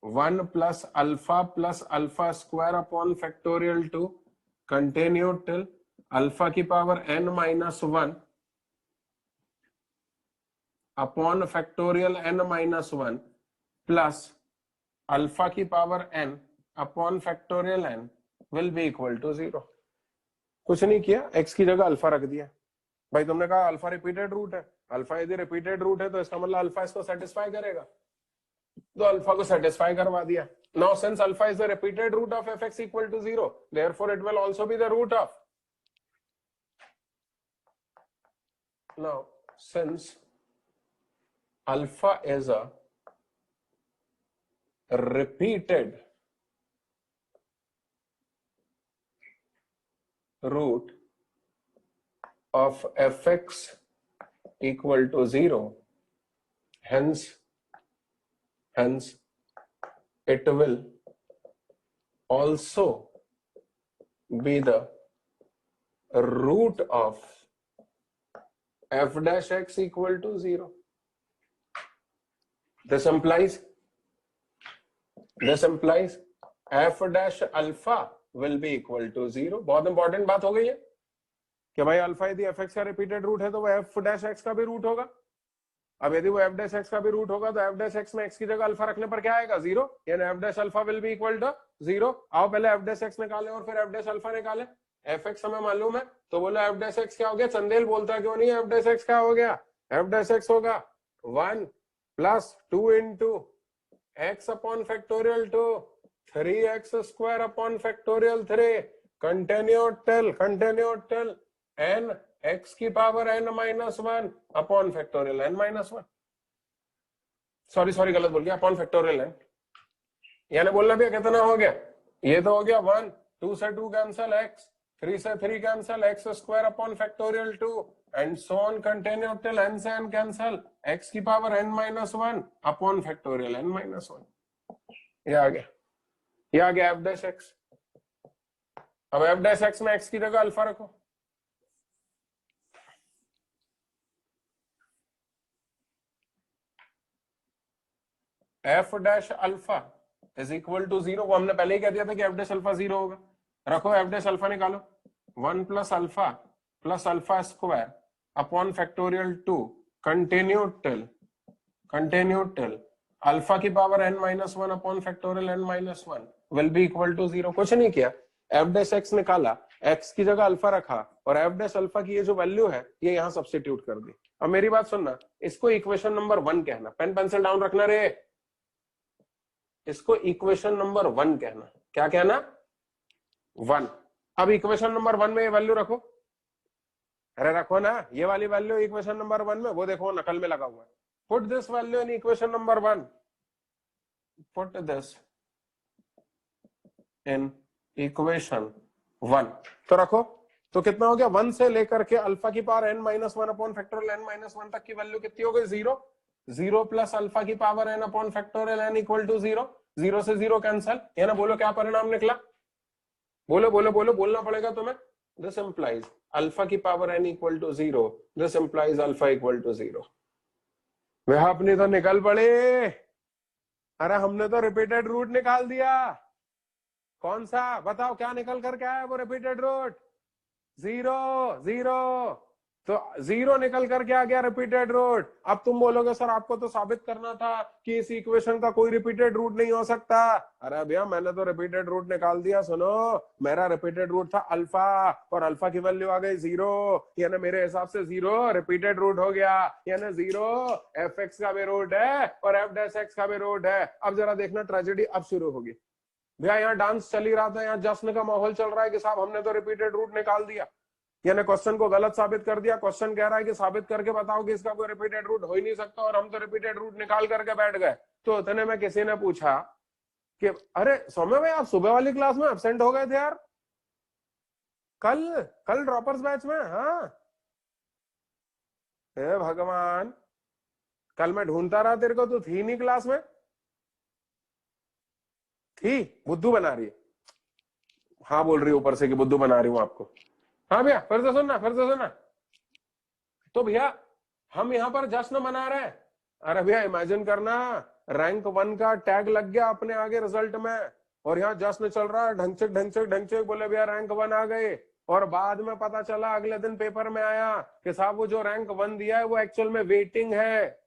1 plus alpha square upon factorial 2 continued till alpha की power n minus 1 upon factorial n minus 1 plus alpha की power n upon factorial n will be equal to 0. कुछ नहीं किया, x की जगह alpha रख दिया। भाई तुमने कहा अल्फा रिपीटेड रूट है, अल्फा यदि रिपीटेड रूट है तो इसका मतलब अल्फा इसको सेटिस्फाई करेगा, तो अल्फा को सेटिस्फाई करवा दिया। Now since alpha is the repeated root of fx equal to 0, therefore it will also be the root of, now since alpha is a repeated root of fx equal to 0, hence it will also be the root of f dash x equal to 0. This implies f dash alpha will be equal to 0. बहुत important बात हो गई है कि भाई alpha यदि fx का repeated root है तो वो f dash x का भी रूट होगा। अब यदि वो f dash x का भी रूट होगा तो f dash x में x की जगह अल्फा रखने पर क्या आएगा 0, यानी f dash alpha will be equal to 0. आओ पहले f dash x निकालें और फिर f dash alpha निकालें। fx हमें मालूम है तो बोलो f dash x क्या हो गया, चंदेल बोलता क्यों नहीं है, f dash x क्या हो गया, f dash x होगा 1 plus 2 into x upon factorial 2 3x square upon factorial 3 continued till n x की power n minus 1 upon factorial n minus 1, sorry गलत बोल गया, upon factorial n, यानी बोलना भी कितना हो गया, ये तो हो गया 1, 2 से 2 कैंसल x, 3 से 3 cancel x square upon factorial 2 and so on continue till n से n कैंसल x की power n minus 1 upon factorial n minus 1। ये आ गया f dash x। अब f dash x में x की जगह अल्फा रखो, f dash alpha is equal to 0, वो हमने पहले ही कह दिया था कि f dash अल्फा 0 होगा। रखो f dash अल्फा निकालो, 1 plus alpha square upon factorial 2 continued till alpha की power n minus 1 upon factorial n minus 1 will be equal to 0। कुछ नहीं किया, f dash x निकाला, x की जगह अल्फा रखा और f dash अल्फा की ये जो वैल्यू है ये यहाँ सब्स्टिट्यूट कर दी। अब मेरी बात सुनना, इसको इक्वेशन नंबर 1 कहना, पेन पेंसिल डाउन रखना रे, इसको इक्वेशन नंबर 1 कहना। क्या कहना? 1। अब इक्वेशन नंबर 1 में ये वैल्यू रखो, अरे रखो ना, ये वाली वैल्यू इक्वेशन नंबर 1 में, वो देखो नकल में लगा हुआ है। Put this value in equation number 1, put this in equation 1, तो रखो, तो कितना हो गया, 1 से लेकर के अल्फा की power n minus 1 upon factorial n minus 1 तक की वैल्यू कितनी हो गई, 0। 0 प्लस अल्फा की power n upon factorial n equal to 0, 0 से 0 कैंसल, ये ना, बोलो क्या परिणाम निकला, बोलो बोलना पड़ेगा तुम्हें। दिस इंप्लाइज अल्फा की power n equal to 0, this implies alpha equal to 0। वह अपनी तो निकल पड़े, अरे हमने तो रिपीटेड रूट निकाल दिया। कौन सा बताओ, क्या निकल करके आया वो रिपीटेड रूट? 0 तो 0 निकल करके आ गया रिपीटेड रूट। अब तुम बोलोगे सर आपको तो साबित करना था कि इस इक्वेशन का कोई रिपीटेड रूट नहीं हो सकता। अरे भैया मैंने तो रिपीटेड रूट निकाल दिया। सुनो, मेरा रिपीटेड रूट था अल्फा और अल्फा की वैल्यू आ गई 0, यानी मेरे हिसाब से 0 रिपीटेड रूट हो गया, यानी 0 f(x) का भी रूट है और f'(x) का भी रूट है। अब जरा देखना ट्रेजेडी अब शुरू होगी। भैया यहाँ डांस चल ही रहा था, यहाँ जश्न का माहौल चल रहा है कि साहब हमने तो रिपीटेड रूट निकाल दिया, यानी क्वेश्चन को गलत साबित कर दिया। क्वेश्चन कह रहा है कि साबित करके बताओ कि इसका कोई रिपीटेड रूट हो ही नहीं सकता, और हम तो रिपीटेड रूट निकाल करके बैठ गए। तो इतने में किसी ने पूछा कि अरे सौम्य भाई आप सुबह वाली क्लास में एब्सेंट हो गए थे यार, कल ड्रॉपर्स बैच में। हाँ हे भगवान, कल मैं ढूंढता रहा तेरे को, तू थी नहीं क्लास में, थी बुद्धू बना रही है। हाँ बोल रही है ऊपर से कि बुद्धू बना रही हूं आपको। हाँ भैया फिर से सुनना। तो भैया हम यहाँ पर जश्न मना रहे हैं। अरे भैया इमेजिन करना, रैंक 1 का टैग लग गया अपने आगे रिजल्ट में, और यहाँ जश्न चल रहा है, ढंचक ढंचक ढंचक, बोले भैया रैंक 1 आ गए। और बाद में पता चला अगले दिन पेपर में आया कि साहब वो जो रैंक 1 दिया है वो एक्चुअल में वेटिंग है,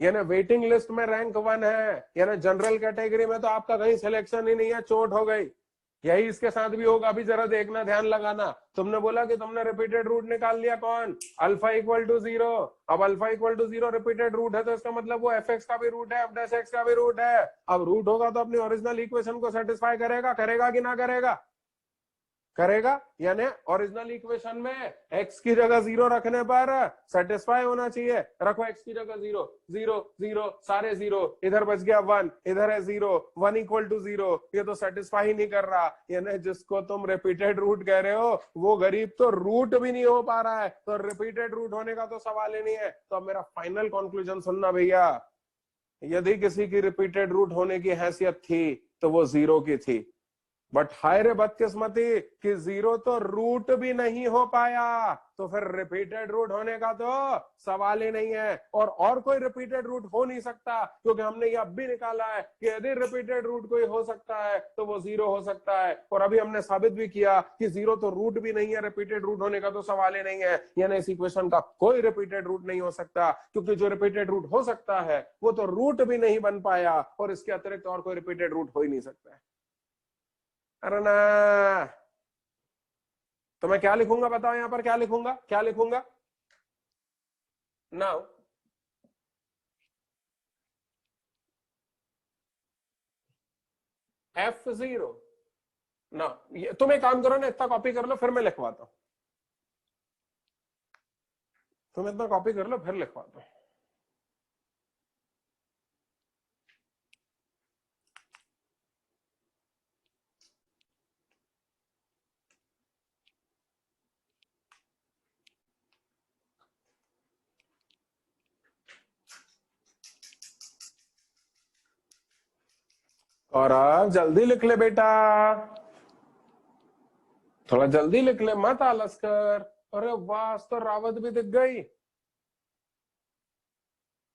यानी वेटिंग लिस्ट में रैंक 1 है, यानी जनरल कैटेगरी में तो आपका कहीं सिलेक्शन ही नहीं है, चोट हो गई। यही इसके साथ भी होगा। अभी जरा देखना, ध्यान लगाना, तुमने बोला कि तुमने रिपीटेड रूट निकाल लिया, कौन, अल्फा इक्वल टू 0। अब alpha equal to 0 repeated root है तो इसका मतलब वो एफ एक्स का भी रूट है, एफ डैश एक्स का भी रूट है। अब रूट होगा तो अपनी ओरिजिनल इक्वेशन को सेटिस्फाई करेगा, करेगा कि ना करेगा, करेगा। यानी ओरिजिनल इक्वेशन में x की जगह 0 रखने पर सेटिस्फाई होना चाहिए। रखो x की जगह 0, 0 0 सारे 0, इधर बच गया 1, इधर है 0, 1 इक्वल टू 0, ये तो सेटिस्फाई नहीं कर रहा। यानी जिसको तुम रिपीटेड रूट कह रहे हो वो गरीब तो रूट भी नहीं हो पा रहा है, तो रिपीटेड रूट होने का तो सवाल ही नहीं है। तो अब मेरा फाइनल कंक्लूजन सुनना भैया, यदि किसी की रिपीटेड रूट होने की हैसियत थी तो वो 0 की थी, बट हाय रे बदकिस्मती कि 0 तो रूट भी नहीं हो पाया, तो फिर रिपीटेड रूट होने का तो सवाल ही नहीं है। और कोई रिपीटेड रूट हो नहीं सकता, क्योंकि हमने ये अब भी निकाला है कि यदि रिपीटेड रूट कोई हो सकता है तो वो 0 हो सकता है। और अभी हमने साबित भी किया कि 0 तो रूट भी नहीं है, रिपीटेड रूट होने का तो सवाल ही नहीं है। यानी इस इक्वेशन का कोई रिपीटेड रूट नहीं हो सकता, क्योंकि जो रिपीटेड रूट हो सकता है वो तो रूट भी नहीं बन पाया, और इसके अतिरिक्त और कोई रिपीटेड रूट हो ही नहीं सकता है। अरे ना, तो मैं क्या लिखूंगा बताओ, यहां पर क्या लिखूंगा, क्या लिखूंगा नाउ, F0 ना। तुम एक काम करो ना, इतना कॉपी कर लो फिर मैं लिखवाता हूं, तुम इतना कॉपी कर लो फिर लिखवाता हूं। और जल्दी लिख ले बेटा, थोड़ा जल्दी लिख ले, मत आलस कर। अरे वाह, आज तो रावत भी दिख गई।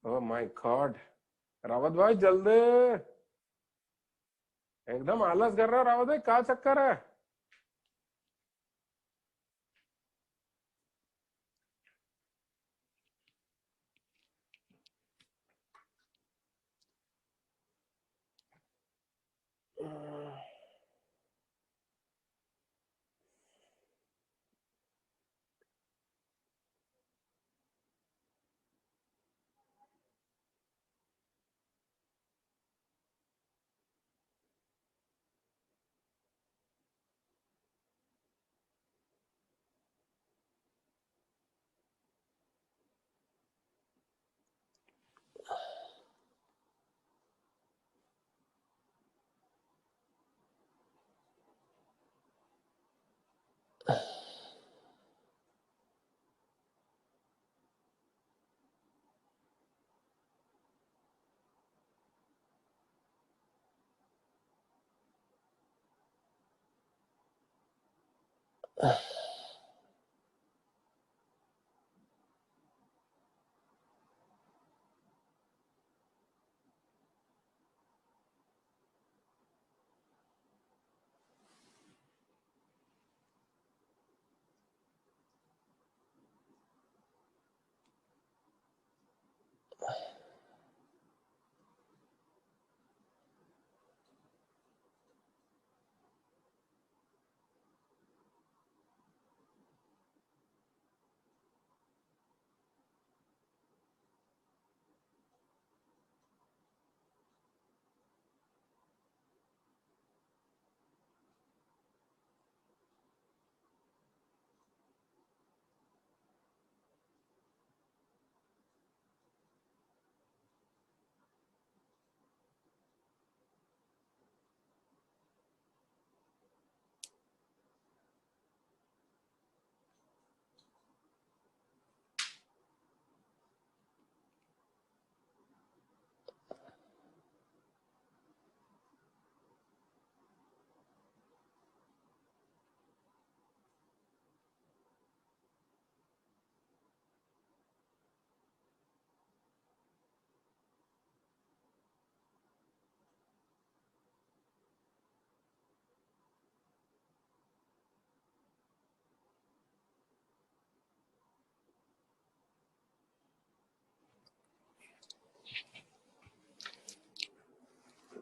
ओह माय गॉड, रावत भाई जल्दी, एकदम आलस कर रहा है रावत भाई, क्या चक्कर है।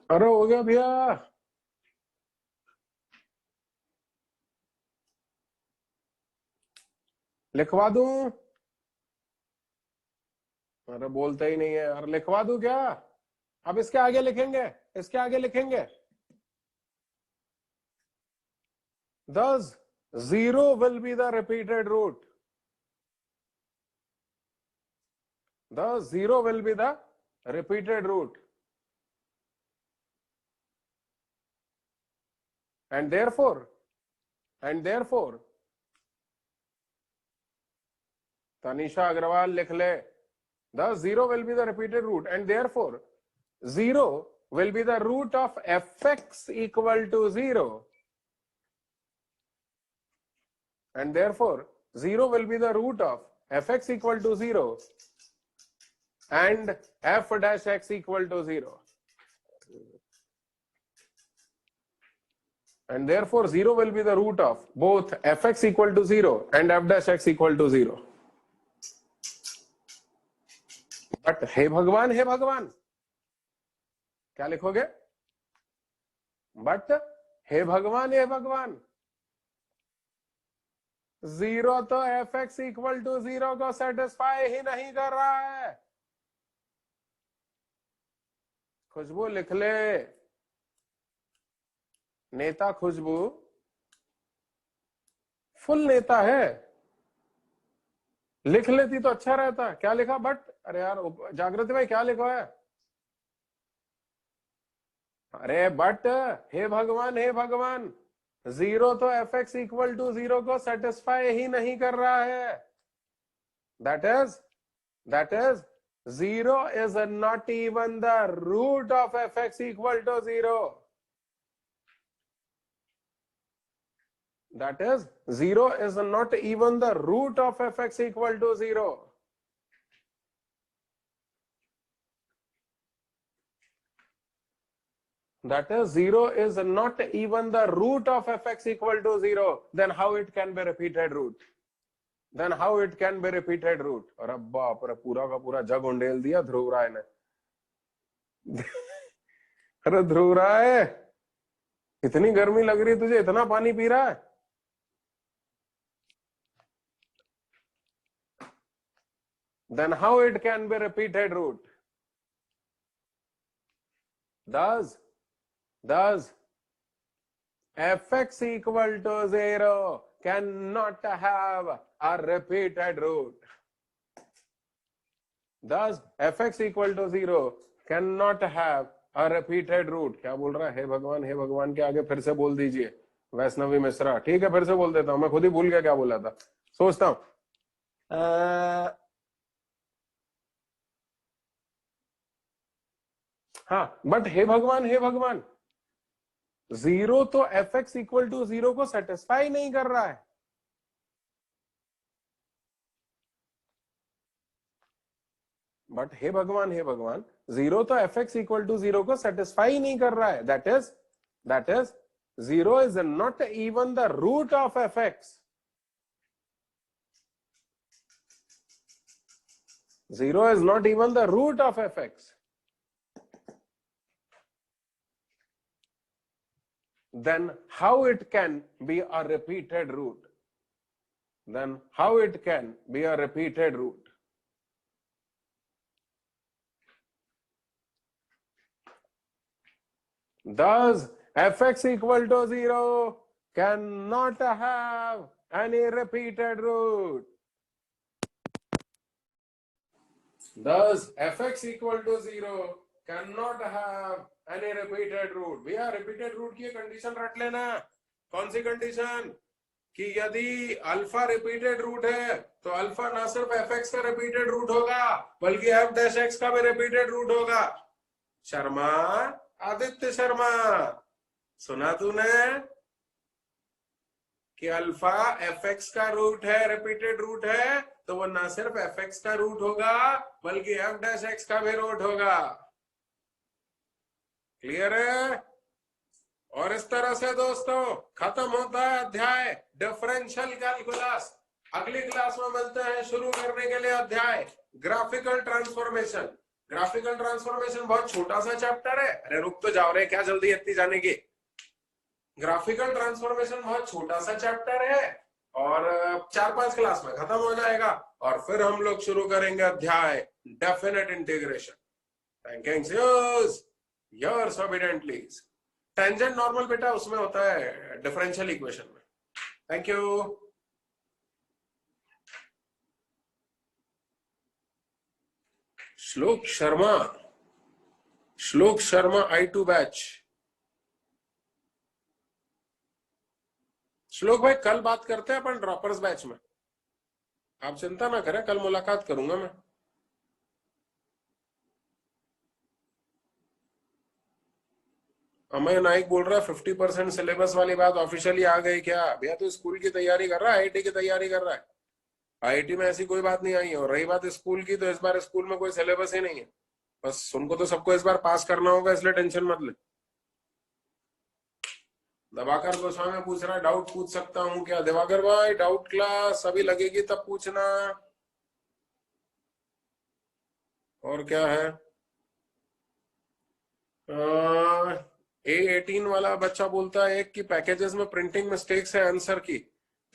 अरे हो गया भैया। लिखवा दूं? अरे बोलते ही नहीं है यार, लिखवा दूं क्या? अब इसके आगे लिखेंगे, इसके आगे लिखेंगे thus 0 will be the repeated root. The 0 will be the repeated root. And therefore, Tanisha Agrawal लिख ले, the 0 will be the repeated root, and therefore 0 will be the root of fx equal to 0. And therefore 0 will be the root of fx equal to 0 and f dash x equal to 0. And therefore 0 will be the root of both fx equal to 0 and f dash x equal to 0. But हे भगवान क्या लिखोगे? But हे भगवान 0 तो fx equal to 0 को satisfy ही नहीं कर रहा है। खुशबू लिख ले, नेता खुशबू फुल नेता है, लिख लेती तो अच्छा रहता। क्या लिखा? बट अरे यार जागृति भाई क्या लिखा है? अरे बट हे भगवान 0 तो fx इक्वल टू 0 को सेटिस्फाई ही नहीं कर रहा है। That is 0 is not even the root of fx equal to 0. That is 0 is not even the root of fx equal to 0. That is 0 is not even the root of fx equal to 0. Then how it can be repeated root? Then how it can be repeated root? अरे बाप रे, पूरा का पूरा जग उंडेल दिया ध्रुव राय ने। अरे ध्रुव राय, इतनी गर्मी लग रही तुझे, इतना पानी पी रहा है? Then how it can be repeated root? Thus fx equal to 0 cannot have a repeated root. Thus fx equal to 0 cannot have a repeated root. क्या बोल रहा है? हे भगवान के आगे फिर से बोल दीजिए वैष्णवी मिश्रा। ठीक है, फिर से बोल देता हूं, मैं खुद ही भूल गया क्या बोला था, सोचता हूं। हाँ, बट हे भगवान 0 तो fx इक्वल टू 0 को सेटिस्फाई नहीं कर रहा है। बट हे भगवान 0 तो fx इक्वल टू 0 को सेटिस्फाई नहीं कर रहा है। That is 0 is not even the root of fx. 0 is not even the root of fx. Then how it can be a repeated root? Then how it can be a repeated root? Thus fx equal to 0 cannot have any repeated root. Thus fx equal to 0 cannot have any repeated root. भैया repeated root की condition रट लेना। कौन सी condition? कि यदि alpha repeated root है तो alpha ना सिर्फ fx का रिपीटेड रूट होगा बल्कि f डैश x का भी रिपीटेड रूट होगा। शर्मा, आदित्य शर्मा, सुना तूने कि अल्फा fx का रूट है, रिपीटेड रूट है, तो वो ना सिर्फ fx का रूट होगा बल्कि f डैश x का भी रूट होगा। क्लियर है? और इस तरह से दोस्तों खत्म होता है अध्याय डिफरेंशियल कैलकुलस। अगली क्लास में मिलते हैं शुरू करने के लिए अध्याय ग्राफिकल ट्रांसफॉर्मेशन। ग्राफिकल ट्रांसफॉर्मेशन बहुत छोटा सा चैप्टर है। अरे रुक तो जाओ रे, क्या जल्दी इतनी जाने की। ग्राफिकल ट्रांसफॉर्मेशन बहुत छोटा सा चैप्टर है और 4-5 क्लास में खत्म हो जाएगा और फिर हम लोग शुरू करेंगे अध्याय definite integration. Thank yours ओबीडिएंटली। Tangent normal बेटा उसमें होता है डिफरेंशियल इक्वेशन में। Thank you. श्लोक शर्मा I2 बैच। श्लोक भाई कल बात करते हैं अपन ड्रॉपर्स बैच में, आप चिंता ना करें, कल मुलाकात करूंगा मैं। अमय नाइक बोल रहा है 50% सिलेबस वाली बात ऑफिशियली आ गई क्या? भैया तो स्कूल की तैयारी कर रहा है, आईआईटी की तैयारी कर रहा है। आईआईटी में ऐसी कोई बात नहीं आई है। और रही बात स्कूल की, तो इस बार स्कूल में कोई सिलेबस ही नहीं है, बस उनको तो सबको इस बार पास करना होगा, इसलिए टेंशन मत ले। दिवाकर गोस्वामी पूछ रहा है डाउट पूछ सकता हूँ क्या? दिवाकर भाई डाउट क्लास अभी लगेगी तब पूछना। और क्या है? A18 वाला बच्चा बोलता है कि पैकेजेस में प्रिंटिंग मिस्टेक्स है आंसर की।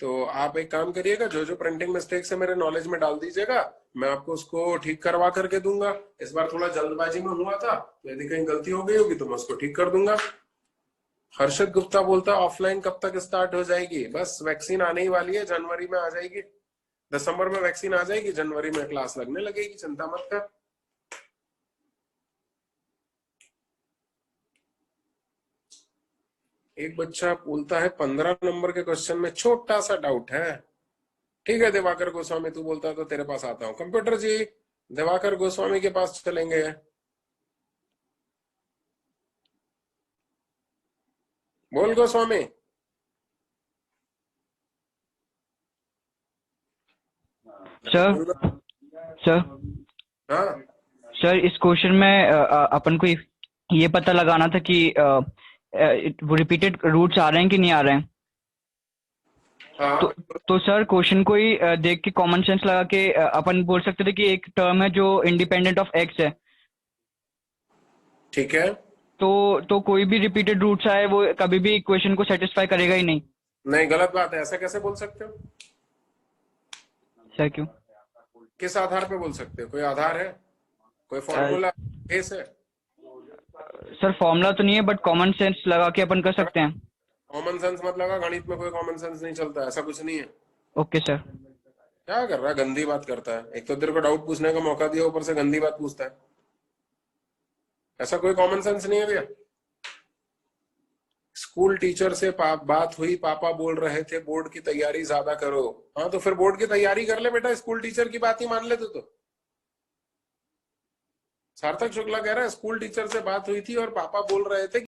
तो आप एक काम करिएगा, जो जो प्रिंटिंग मिस्टेक्स है मेरे नॉलेज में डाल दीजिएगा, मैं आपको उसको ठीक करवा करके दूंगा। इस बार थोड़ा जल्दबाजी में हुआ था, तो यदि कहीं गलती हो गई होगी तो मैं उसको ठीक कर दूंगा। हर्षद गुप्ता बोलता ऑफलाइन कब तक स्टार्ट हो जाएगी? बस वैक्सीन आने ही वाली है, जनवरी में आ जाएगी। दिसंबर में वैक्सीन आ जाएगी, जनवरी में क्लास लगने लगेगी, चिंता मत कर। एक बच्चा बोलता है 15 नंबर के क्वेश्चन में छोटा सा डाउट है। ठीक है दिवाकर गोस्वामी, तू बोलता है तो तेरे पास आता हूं। कंप्यूटर जी दिवाकर गोस्वामी के पास चलेंगे। बोल गोस्वामी। सर सर हाँ सर इस क्वेश्चन में अपन को ये पता लगाना था कि वो रिपीटेड रूट्स आ रहे हैं कि नहीं आ रहे हैं। हाँ तो सर क्वेश्चन को ही देख के कॉमन सेंस लगा के अपन बोल सकते थे कि एक टर्म है जो इंडिपेंडेंट ऑफ एक्स है। ठीक है। तो कोई भी रिपीटेड रूट्स आए वो कभी भी इक्वेशन को सेटिस्फाई करेगा ही नहीं। नहीं, गलत बात है, ऐसा कैसे बोल सकते हो? सर क्यों? किस आधार पे बोल सकते हो? कोई आधार है, कोई फॉर्मूला केस है? सर फॉर्मूला तो नहीं है, बट कॉमन सेंस लगा के अपन कर सकते हैं। कॉमन सेंस मत लगा, गणित में कोई कॉमन सेंस नहीं चलता, ऐसा कुछ नहीं है। Okay sir. क्या कर रहा है? गंदी बात करता है। एक तो तेरे को डाउट पूछने का मौका दिया, ऊपर से गंदी बात पूछता है। ऐसा कोई कॉमन सेंस नहीं है भैया। स्कूल टीचर से बात हुई, पापा बोल रहे थे बोर्ड की तैयारी ज्यादा करो। हाँ तो फिर बोर्ड की तैयारी कर ले बेटा, स्कूल टीचर की बात ही मान ले तो। सार्थक शुक्ला कह रहा है स्कूल टीचर से बात हुई थी और पापा बोल रहे थे